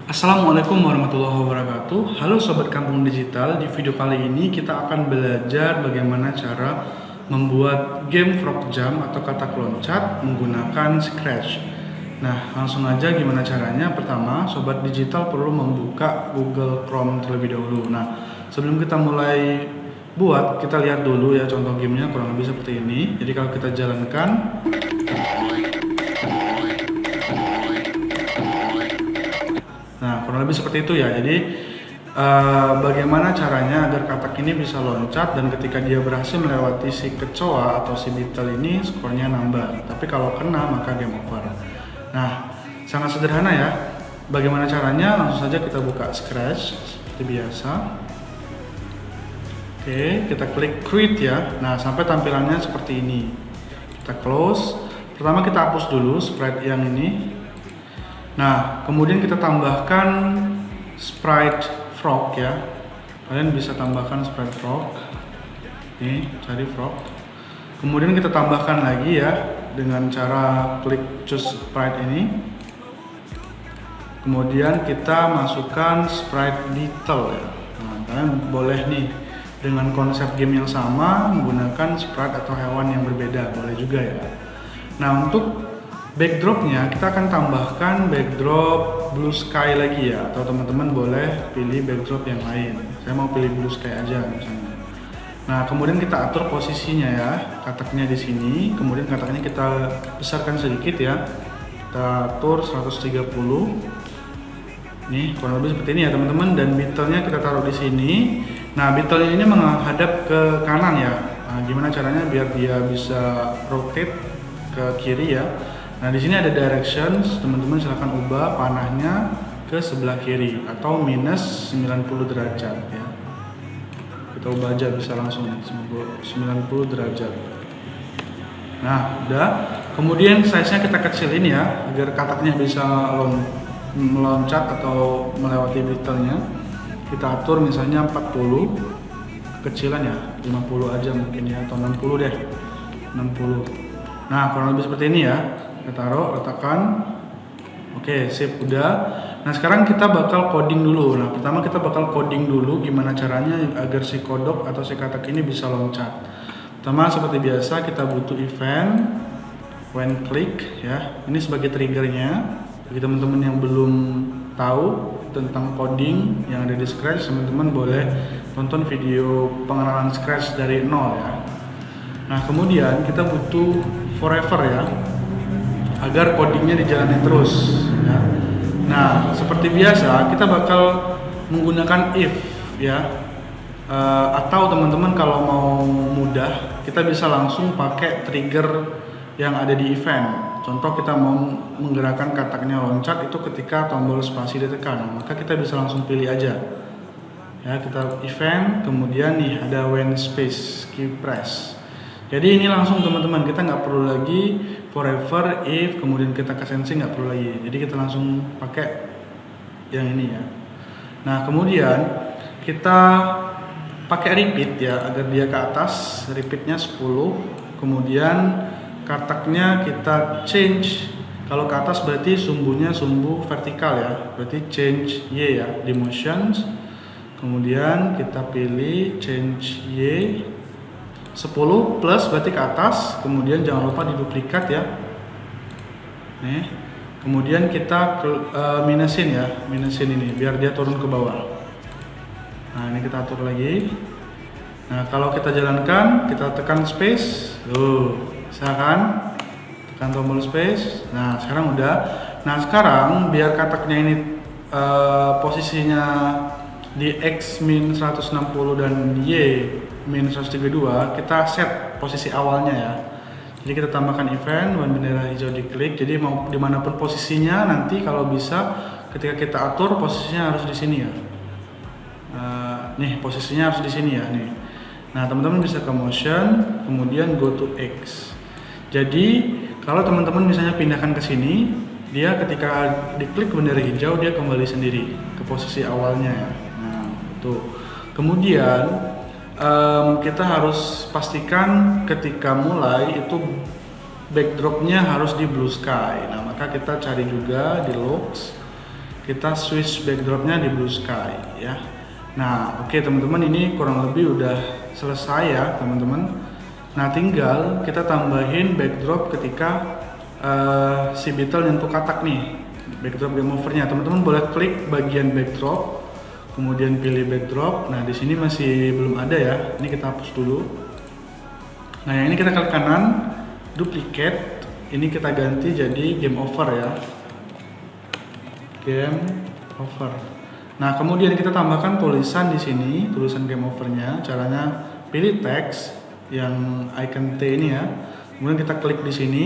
Assalamualaikum warahmatullahi wabarakatuh. Halo Sobat Kampung Digital, di video kali ini kita akan belajar bagaimana cara membuat game Frog Jump atau katak loncat menggunakan Scratch. Nah, langsung aja gimana caranya. Pertama, Sobat Digital perlu membuka Google Chrome terlebih dahulu. Nah, sebelum kita mulai buat, kita lihat dulu ya contoh gamenya kurang lebih seperti ini. Jadi kalau kita jalankan, nah, kurang lebih seperti itu ya. Jadi bagaimana caranya agar katak ini bisa loncat dan ketika dia berhasil melewati si kecoa atau si beetle ini skornya nambah. Tapi kalau kena maka game over. Nah, sangat sederhana ya. Bagaimana caranya? Langsung saja kita buka Scratch seperti biasa. Oke, kita klik create ya. Nah, sampai tampilannya seperti ini. Kita close. Pertama kita hapus dulu sprite yang ini. Nah, kemudian kita tambahkan sprite frog ya. Kalian bisa tambahkan sprite frog. Nih, cari frog. Kemudian kita tambahkan lagi ya dengan cara klik choose sprite ini. Kemudian kita masukkan sprite beetle ya. Nah, kalian boleh nih dengan konsep game yang sama menggunakan sprite atau hewan yang berbeda, boleh juga ya. Nah, untuk backdropnya kita akan tambahkan backdrop blue sky lagi ya, atau teman-teman boleh pilih backdrop yang lain. Saya mau pilih blue sky aja misalnya. Nah, kemudian kita atur posisinya ya, kataknya di sini. Kemudian kataknya kita besarkan sedikit ya. Kita atur 130. Nih kurang lebih seperti ini ya teman-teman. Dan beetle-nya kita taruh di sini. Nah, beetle-nya ini menghadap ke kanan ya. Nah, gimana caranya biar dia bisa rotate ke kiri ya. Nah, di sini ada directions, teman-teman silahkan ubah panahnya ke sebelah kiri atau minus 90 derajat ya. Kita ubah aja bisa langsung 90 derajat. Nah, udah. Kemudian size-nya kita kecilin ya agar kataknya bisa meloncat atau melewati beetle-nya. Kita atur misalnya 40 kecilan ya, 50 aja mungkin ya atau 60 deh. 60. Nah, kurang lebih seperti ini ya. Kita taruh, letakkan. Oke, sip, udah. Nah, sekarang kita bakal coding dulu. Nah, pertama kita bakal coding dulu gimana caranya agar si kodok atau si katak ini bisa loncat. Pertama, seperti biasa kita butuh event when click ya. Ini sebagai triggernya. Bagi teman-teman yang belum tahu tentang coding yang ada di Scratch, teman-teman boleh tonton video pengenalan Scratch dari nol ya. Nah, kemudian kita butuh forever ya, agar codingnya dijalani terus ya. Nah, seperti biasa kita bakal menggunakan if ya, atau teman-teman kalau mau mudah kita bisa langsung pakai trigger yang ada di event. Contoh kita mau menggerakkan kataknya loncat itu ketika tombol spasi ditekan, maka kita bisa langsung pilih aja ya. Kita event, kemudian nih ada when space key press. Jadi ini langsung teman-teman, kita nggak perlu lagi forever if kemudian kita ke sensing, nggak perlu lagi. Jadi kita langsung pakai yang ini ya. Nah, kemudian kita pakai repeat ya agar dia ke atas. Repeatnya 10. Kemudian kataknya kita change. Kalau ke atas berarti sumbunya sumbu vertikal ya. Berarti change Y ya di motions. Kemudian kita pilih change Y 10 plus berarti ke atas, kemudian jangan lupa diduplikat ya. Nih, kemudian kita minusin ya, minusin ini biar dia turun ke bawah. Nah, ini kita atur lagi. Nah, kalau kita jalankan, kita tekan space, bisa kan? Tekan tombol space. Nah, sekarang udah. Nah, sekarang biar kataknya ini posisinya di X min 160 dan Y min 132, kita set posisi awalnya ya. Jadi kita tambahkan event when bendera hijau diklik. Jadi mau dimanapun posisinya nanti kalau bisa ketika kita atur posisinya harus di sini ya. Nih posisinya harus di sini ya nih. Nah, teman-teman bisa ke motion, kemudian go to X. Jadi kalau teman-teman misalnya pindahkan ke sini, dia ketika diklik bendera hijau dia kembali sendiri ke posisi awalnya ya. Nah, itu. Kemudian kita harus pastikan ketika mulai itu backdropnya harus di blue sky. Nah, maka kita cari juga di logs kita switch backdropnya di blue sky ya. Nah oke teman-teman, ini kurang lebih udah selesai ya teman-teman. Nah tinggal kita tambahin backdrop ketika si Beetle nyentuh katak nih, backdrop game overnya. Teman-teman boleh klik bagian backdrop, kemudian pilih backdrop. Nah di sini masih belum ada ya, ini kita hapus dulu. Nah yang ini kita klik kanan, duplicate, ini kita ganti jadi game over ya, game over. Nah kemudian kita tambahkan tulisan di sini, tulisan game overnya. Caranya pilih teks yang icon T ini ya, kemudian kita klik di sini,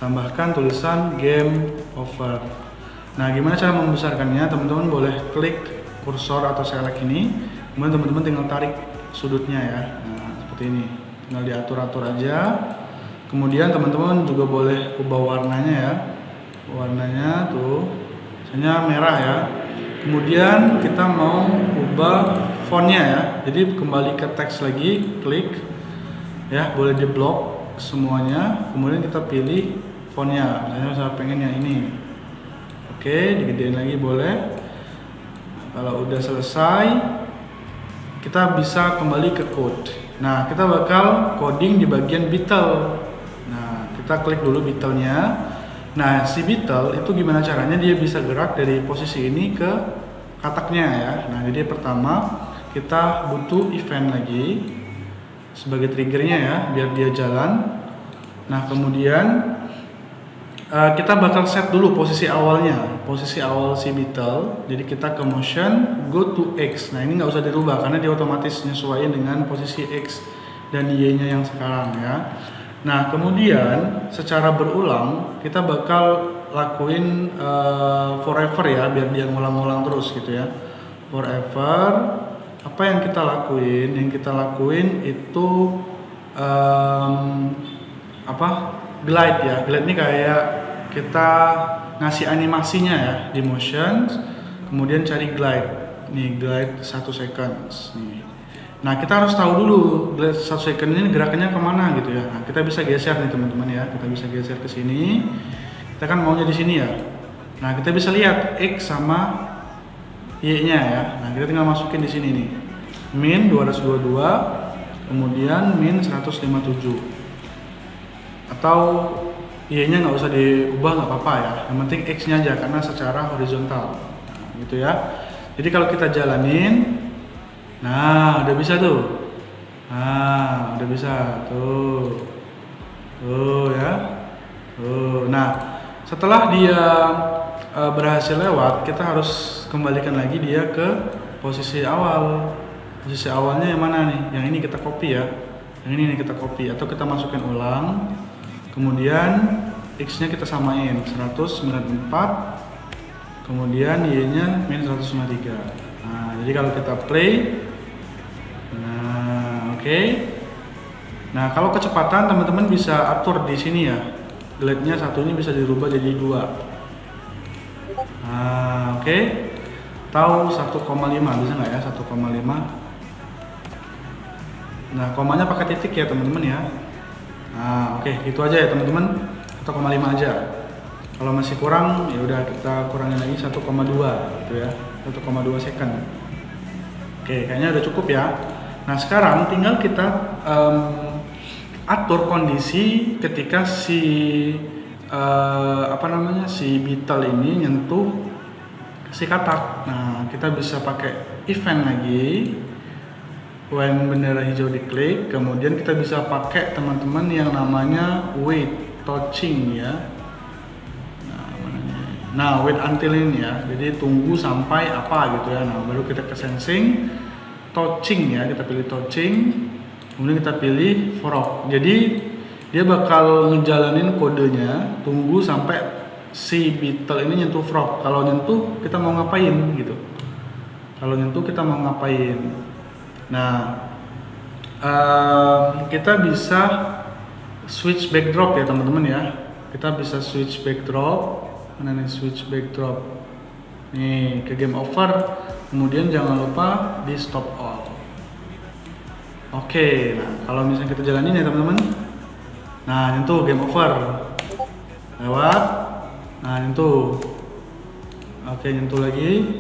tambahkan tulisan game over. Nah gimana cara membesarkannya? Teman-teman boleh klik kursor atau select ini, kemudian teman-teman tinggal tarik sudutnya ya. Nah seperti ini, tinggal diatur-atur aja. Kemudian teman-teman juga boleh ubah warnanya ya, warnanya tuh misalnya merah ya. Kemudian kita mau ubah fontnya ya, jadi kembali ke teks lagi, klik ya, boleh di blok semuanya. Kemudian kita pilih fontnya, misalnya saya pengen yang ini. Oke, digedein lagi boleh. Kalau udah selesai, kita bisa kembali ke code. Nah kita bakal coding di bagian Beetle. Nah kita klik dulu Beetle-nya. Nah si Beetle itu gimana caranya dia bisa gerak dari posisi ini ke kataknya ya. Nah jadi pertama kita butuh event lagi sebagai triggernya ya, biar dia jalan. Nah kemudian kita bakal set dulu posisi awalnya, posisi awal si Beetle. Jadi kita ke motion, go to X. Nah ini nggak usah dirubah karena dia otomatis nyesuaiin dengan posisi X dan Y-nya yang sekarang ya. Nah kemudian secara berulang kita bakal lakuin forever ya, biar dia ngulang-ngulang terus gitu ya. Forever. Apa yang kita lakuin? Yang kita lakuin itu glide ya. Glide ini kayak kita ngasih animasinya ya di motion, kemudian cari glide. Nih glide 1 seconds nih. Nah kita harus tahu dulu glide 1 second ini gerakannya kemana gitu ya. Nah kita bisa geser nih teman-teman ya, kita bisa geser ke sini. Kita kan maunya di sini ya. Nah kita bisa lihat X sama Y-nya ya. Nah kita tinggal masukin di sini nih, min 222, kemudian min 157. Atau Y-nya nggak usah diubah, nggak apa-apa ya. Yang penting X-nya aja karena secara horizontal, nah, gitu ya. Jadi kalau kita jalanin, nah udah bisa tuh. Nah udah bisa tuh, tuh ya. Tuh. Nah setelah dia berhasil lewat, kita harus kembalikan lagi dia ke posisi awal. Posisi awalnya yang mana nih? Yang ini kita copy ya. Yang ini nih kita copy atau kita masukin ulang. Kemudian X-nya kita samain 194, kemudian Y-nya min 153. Nah, jadi kalau kita play, nah oke. Nah, kalau kecepatan teman-teman bisa atur di sini ya. Glide-nya satu ini bisa dirubah jadi 2. Nah, oke. Tahu 1,5 bisa nggak ya? 1,5. Nah, komanya pakai titik ya teman-teman ya. Nah, oke, itu aja ya teman-teman. 1,5 aja. Kalau masih kurang, ya udah kita kurangin lagi 1,2 gitu ya. 1,2 second. Oke, kayaknya udah cukup ya. Nah, sekarang tinggal kita atur kondisi ketika si si Beetle ini nyentuh si katak. Nah, kita bisa pakai event lagi. When bendera hijau diklik, kemudian kita bisa pakai teman-teman yang namanya wait touching ya. Nah, wait until ini ya. Jadi tunggu sampai apa gitu ya. Nah, baru kita ke sensing, touching ya. Kita pilih touching, kemudian kita pilih frog. Jadi dia bakal ngejalanin kodenya, tunggu sampai si Beetle ini nyentuh frog. Kalau nyentuh kita mau ngapain gitu. Kalau nyentuh kita mau ngapain. Nah, kita bisa switch backdrop ya teman-teman ya. Kita bisa switch backdrop. Mana nih switch backdrop? Nih ke game over. Kemudian jangan lupa di stop all. Oke, nah kalau misalnya kita jalanin ya teman-teman. Nah, nyentuh game over. Lewat. Nah, nyentuh. Oke, nyentuh lagi.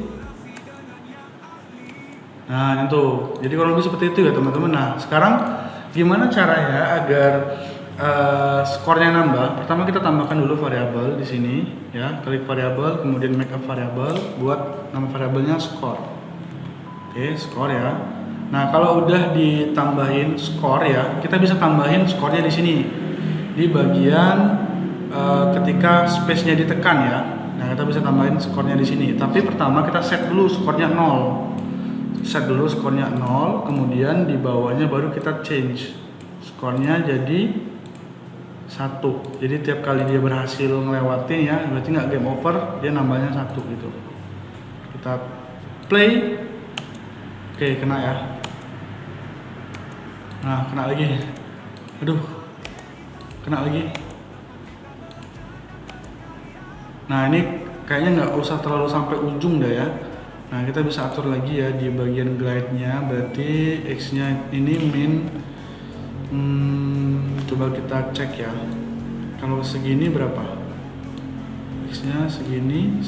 Nah, nyentuh. Jadi kurang lebih seperti itu ya teman-teman. Nah, sekarang gimana caranya agar skornya nambah? Pertama kita tambahkan dulu variabel di sini ya. Klik variabel, kemudian make a variable, buat nama variabelnya skor. Oke, skor ya. Nah, kalau udah ditambahin skor ya, kita bisa tambahin skornya di sini. Di bagian ketika space-nya ditekan ya. Nah, kita bisa tambahin skornya di sini. Tapi pertama kita set dulu skornya 0. Set dulu skornya 0, kemudian di bawahnya baru kita change skornya jadi 1. Jadi tiap kali dia berhasil ngelewatin ya, berarti nggak game over, dia nambahnya 1 gitu. Kita play. Oke, kena ya. Nah, kena lagi. Aduh, kena lagi. Nah, ini kayaknya nggak usah terlalu sampai ujung dah ya. Nah, kita bisa atur lagi ya di bagian glide-nya, berarti X-nya ini min, coba kita cek ya. Kalau segini berapa? X-nya segini,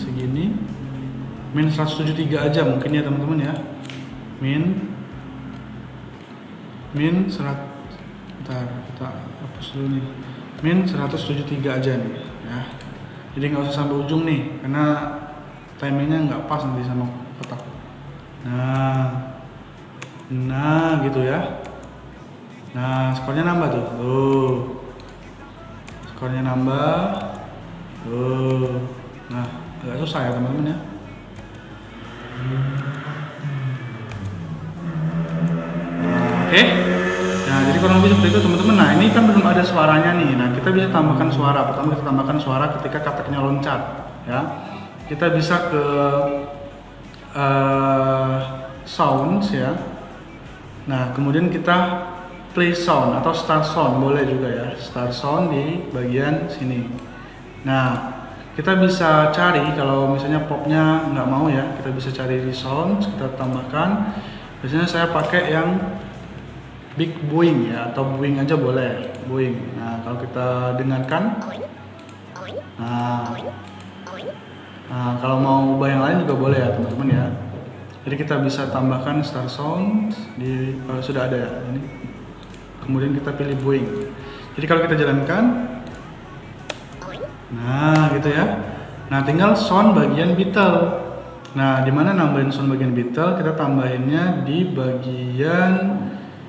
min 173 aja mungkin ya teman-teman ya. Min 100, bentar, kita hapus dulu nih. Min 173 aja nih ya. Jadi nggak usah sampai ujung nih, karena timingnya nggak pas nanti sama kotak. Nah gitu ya. Nah, skornya nambah tuh. Skornya nambah. Nah, agak susah ya teman-teman ya. Oke. Nah, jadi kurang lebih seperti itu teman-teman. Nah, ini kan belum ada suaranya nih. Nah, kita bisa tambahkan suara. Pertama kita tambahkan suara ketika kataknya loncat ya. Kita bisa ke sounds ya. Nah, kemudian kita play sound atau start sound boleh juga ya. Start sound di bagian sini. Nah, kita bisa cari kalau misalnya popnya nggak mau ya, kita bisa cari di sound, kita tambahkan. Biasanya saya pakai yang big boing ya, atau boing aja boleh, boing. Nah, kalau kita dengarkan, nah kalau mau ubah yang lain juga boleh ya teman-teman ya. Jadi kita bisa tambahkan start sound di sudah ada ya ini. Kemudian kita pilih boing. Jadi kalau kita jalankan, nah gitu ya. Nah tinggal sound bagian Beatle. Nah dimana nambahin sound bagian Beatle? Kita tambahinnya di bagian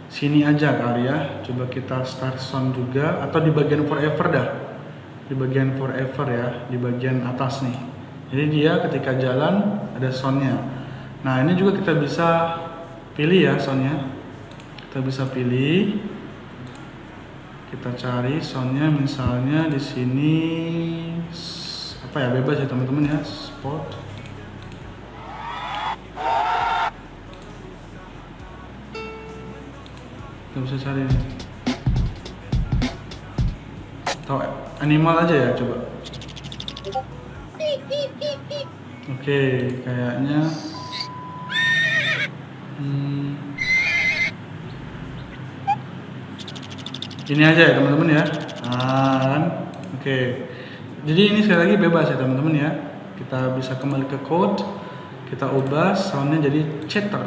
sini aja kali ya. Coba kita start sound juga, atau di bagian forever dah. Di bagian forever ya, di bagian atas nih. Jadi dia ketika jalan ada soundnya. Nah ini juga kita bisa pilih ya soundnya. Kita bisa pilih. Kita cari soundnya misalnya di sini apa ya, bebas ya teman-teman ya, spot. Kita bisa cari atau animal aja ya, coba. Oke, kayaknya ini aja ya teman-teman ya. Kan? Oke. Jadi ini sekali lagi bebas ya teman-teman ya. Kita bisa kembali ke code, kita ubah soundnya jadi chatter.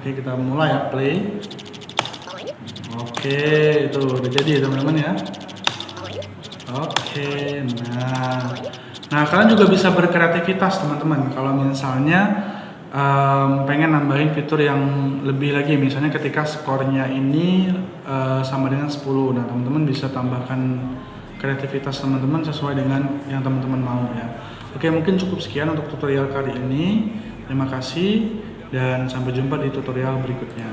Oke, kita mulai ya, play. Oke, itu udah jadi ya teman-teman ya. Oke, nah kalian juga bisa berkreativitas teman-teman. Kalau misalnya pengen nambahin fitur yang lebih lagi, misalnya ketika skornya ini sama dengan 10, nah teman-teman bisa tambahkan kreativitas teman-teman sesuai dengan yang teman-teman mau ya. Oke, mungkin cukup sekian untuk tutorial kali ini. Terima kasih dan sampai jumpa di tutorial berikutnya.